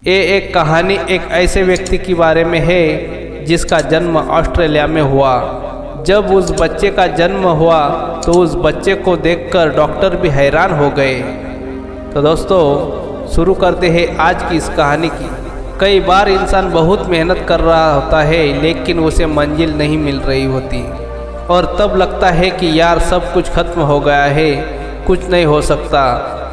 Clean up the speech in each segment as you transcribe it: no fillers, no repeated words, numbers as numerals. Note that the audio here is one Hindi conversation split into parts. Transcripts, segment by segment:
ये एक कहानी एक ऐसे व्यक्ति के बारे में है जिसका जन्म ऑस्ट्रेलिया में हुआ। जब उस बच्चे का जन्म हुआ तो उस बच्चे को देखकर डॉक्टर भी हैरान हो गए। तो दोस्तों शुरू करते हैं आज की इस कहानी की। कई बार इंसान बहुत मेहनत कर रहा होता है लेकिन उसे मंजिल नहीं मिल रही होती और तब लगता है कि यार सब कुछ खत्म हो गया है, कुछ नहीं हो सकता,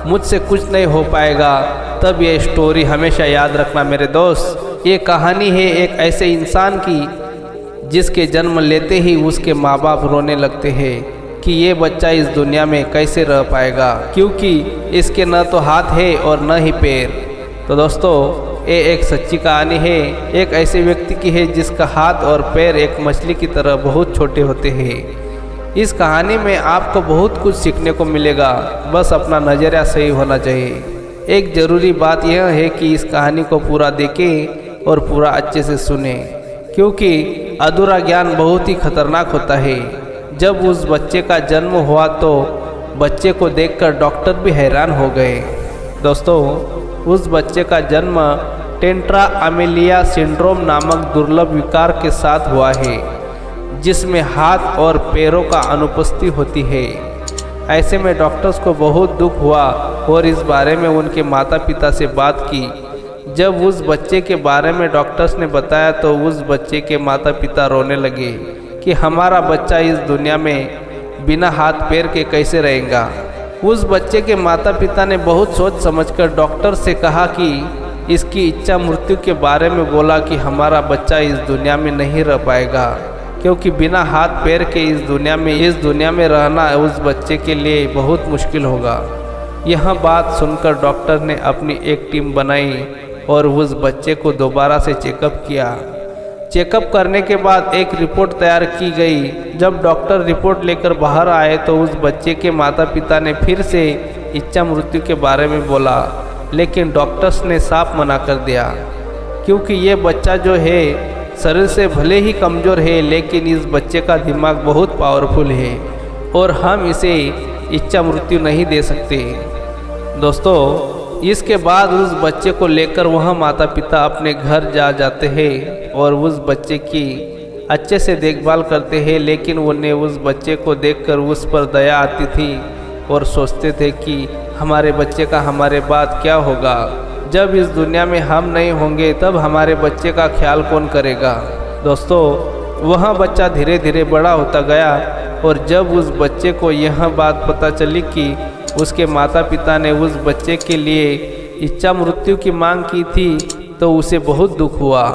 मुझसे कुछ नहीं हो पाएगा। तब ये स्टोरी हमेशा याद रखना मेरे दोस्त। ये कहानी है एक ऐसे इंसान की जिसके जन्म लेते ही उसके माँ बाप रोने लगते हैं कि ये बच्चा इस दुनिया में कैसे रह पाएगा, क्योंकि इसके न तो हाथ है और न ही पैर। तो दोस्तों ये एक सच्ची कहानी है, एक ऐसे व्यक्ति की है जिसका हाथ और पैर एक मछली की तरह बहुत छोटे होते हैं। इस कहानी में आपको बहुत कुछ सीखने को मिलेगा, बस अपना नज़रिया सही होना चाहिए। एक ज़रूरी बात यह है कि इस कहानी को पूरा देखें और पूरा अच्छे से सुने, क्योंकि अधूरा ज्ञान बहुत ही खतरनाक होता है। जब उस बच्चे का जन्म हुआ तो बच्चे को देखकर डॉक्टर भी हैरान हो गए। दोस्तों उस बच्चे का जन्म टेंट्रा अमेलिया सिंड्रोम नामक दुर्लभ विकार के साथ हुआ है, जिसमें हाथ और पैरों का अनुपस्थिति होती है। ऐसे में डॉक्टर्स को बहुत दुख हुआ और इस बारे में उनके माता पिता से बात की। जब उस बच्चे के बारे में डॉक्टर्स ने बताया तो उस बच्चे के माता पिता रोने लगे कि हमारा बच्चा इस दुनिया में बिना हाथ पैर के कैसे रहेगा। उस बच्चे के माता पिता ने बहुत सोच समझकर डॉक्टर से कहा कि इसकी इच्छा मृत्यु के बारे में बोला कि हमारा बच्चा इस दुनिया में नहीं रह पाएगा, क्योंकि बिना हाथ पैर के इस दुनिया में रहना उस बच्चे के लिए बहुत मुश्किल होगा। यह बात सुनकर डॉक्टर ने अपनी एक टीम बनाई और उस बच्चे को दोबारा से चेकअप किया। चेकअप करने के बाद एक रिपोर्ट तैयार की गई। जब डॉक्टर रिपोर्ट लेकर बाहर आए तो उस बच्चे के माता पिता ने फिर से इच्छा मृत्यु के बारे में बोला, लेकिन डॉक्टर्स ने साफ मना कर दिया, क्योंकि ये बच्चा जो है शरीर से भले ही कमज़ोर है लेकिन इस बच्चे का दिमाग बहुत पावरफुल है और हम इसे इच्छा मृत्यु नहीं दे सकते। दोस्तों इसके बाद उस बच्चे को लेकर वह माता पिता अपने घर जाते हैं और उस बच्चे की अच्छे से देखभाल करते हैं, लेकिन उन्हें उस बच्चे को देखकर उस पर दया आती थी और सोचते थे कि हमारे बच्चे का हमारे बाद क्या होगा। जब इस दुनिया में हम नहीं होंगे तब हमारे बच्चे का ख्याल कौन करेगा। दोस्तों वह बच्चा धीरे धीरे बड़ा होता गया और जब उस बच्चे को यह बात पता चली कि उसके माता पिता ने उस बच्चे के लिए इच्छा मृत्यु की मांग की थी तो उसे बहुत दुख हुआ।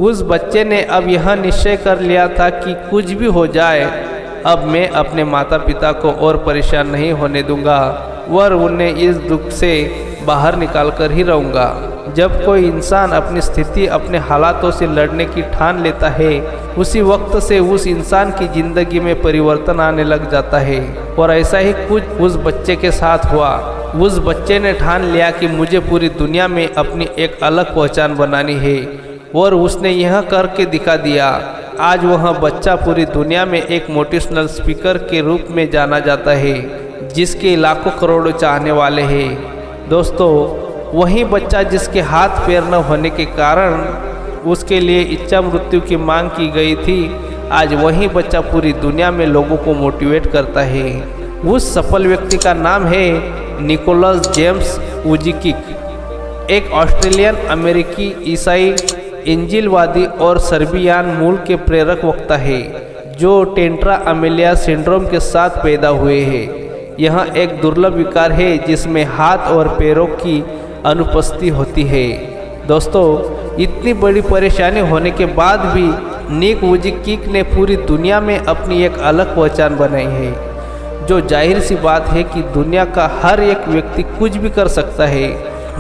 उस बच्चे ने अब यह निश्चय कर लिया था कि कुछ भी हो जाए अब मैं अपने माता पिता को और परेशान नहीं होने दूंगा और उन्हें इस दुख से बाहर निकाल कर ही रहूँगा। जब कोई इंसान अपनी स्थिति अपने हालातों से लड़ने की ठान लेता है उसी वक्त से उस इंसान की ज़िंदगी में परिवर्तन आने लग जाता है और ऐसा ही कुछ उस बच्चे के साथ हुआ। उस बच्चे ने ठान लिया कि मुझे पूरी दुनिया में अपनी एक अलग पहचान बनानी है और उसने यह करके दिखा दिया। आज वह बच्चा पूरी दुनिया में एक मोटिवेशनल स्पीकर के रूप में जाना जाता है, जिसके लाखों करोड़ों चाहने वाले हैं। दोस्तों वही बच्चा जिसके हाथ पैर न होने के कारण उसके लिए इच्छा मृत्यु की मांग की गई थी, आज वही बच्चा पूरी दुनिया में लोगों को मोटिवेट करता है। उस सफल व्यक्ति का नाम है निकोलस जेम्स वुजिकिक, एक ऑस्ट्रेलियन अमेरिकी ईसाई इंजिलवादी और सर्बियान मूल के प्रेरक वक्ता है जो टेंट्रा अमेलिया सिंड्रोम के साथ पैदा हुए हैं। यह एक दुर्लभ विकार है जिसमें हाथ और पैरों की अनुपस्थिति होती है। दोस्तों इतनी बड़ी परेशानी होने के बाद भी निक वुजिकिक ने पूरी दुनिया में अपनी एक अलग पहचान बनाई है, जो जाहिर सी बात है कि दुनिया का हर एक व्यक्ति कुछ भी कर सकता है,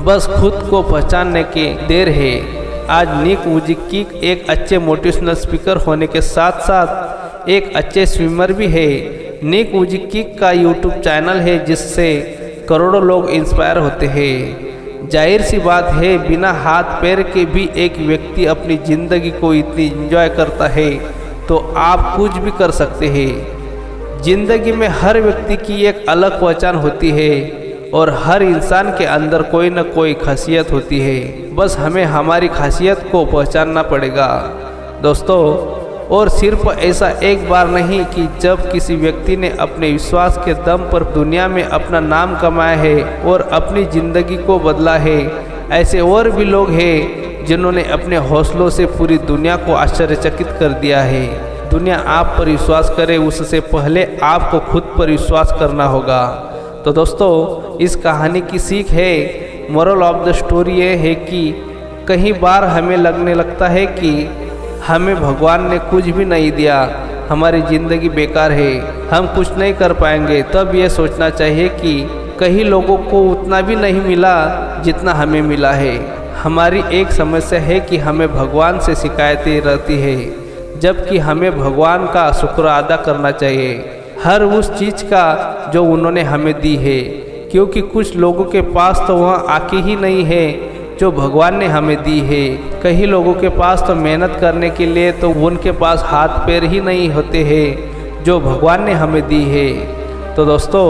बस खुद को पहचानने की देर है। आज निक वुजिकिक एक अच्छे मोटिवेशनल स्पीकर होने के साथ साथ एक अच्छे स्विमर भी है। निक वुजिकिक का यूट्यूब चैनल है जिससे करोड़ों लोग इंस्पायर होते हैं। जाहिर सी बात है बिना हाथ पैर के भी एक व्यक्ति अपनी ज़िंदगी को इतनी एंजॉय करता है तो आप कुछ भी कर सकते हैं। ज़िंदगी में हर व्यक्ति की एक अलग पहचान होती है और हर इंसान के अंदर कोई न कोई खासियत होती है, बस हमें हमारी खासियत को पहचानना पड़ेगा दोस्तों। और सिर्फ ऐसा एक बार नहीं कि जब किसी व्यक्ति ने अपने विश्वास के दम पर दुनिया में अपना नाम कमाया है और अपनी ज़िंदगी को बदला है, ऐसे और भी लोग हैं जिन्होंने अपने हौसलों से पूरी दुनिया को आश्चर्यचकित कर दिया है। दुनिया आप पर विश्वास करे उससे पहले आपको खुद पर विश्वास करना होगा। तो दोस्तों, इस कहानी की सीख है, मोरल ऑफ द स्टोरी ये है कि कई बार हमें लगने लगता है कि हमें भगवान ने कुछ भी नहीं दिया, हमारी ज़िंदगी बेकार है, हम कुछ नहीं कर पाएंगे। तब ये सोचना चाहिए कि कई लोगों को उतना भी नहीं मिला जितना हमें मिला है। हमारी एक समस्या है कि हमें भगवान से शिकायतें रहती है, जबकि हमें भगवान का शुक्र अदा करना चाहिए हर उस चीज़ का जो उन्होंने हमें दी है, क्योंकि कुछ लोगों के पास तो वह आँखें ही नहीं है जो भगवान ने हमें दी है। कई लोगों के पास तो मेहनत करने के लिए तो उनके पास हाथ पैर ही नहीं होते हैं जो भगवान ने हमें दी है। तो दोस्तों,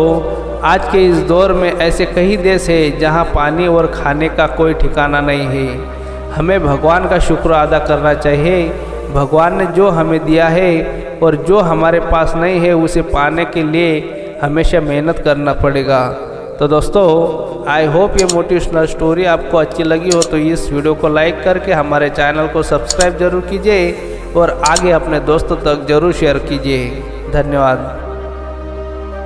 आज के इस दौर में ऐसे कई देश हैं जहां पानी और खाने का कोई ठिकाना नहीं है। हमें भगवान का शुक्र अदा करना चाहिए। भगवान ने जो हमें दिया है और जो हमारे पास नहीं है उसे पाने के लिए हमेशा मेहनत करना पड़ेगा। तो दोस्तों, आई होप ये मोटिवेशनल स्टोरी आपको अच्छी लगी हो तो इस वीडियो को लाइक करके हमारे चैनल को सब्सक्राइब जरूर कीजिए और आगे अपने दोस्तों तक जरूर शेयर कीजिए। धन्यवाद।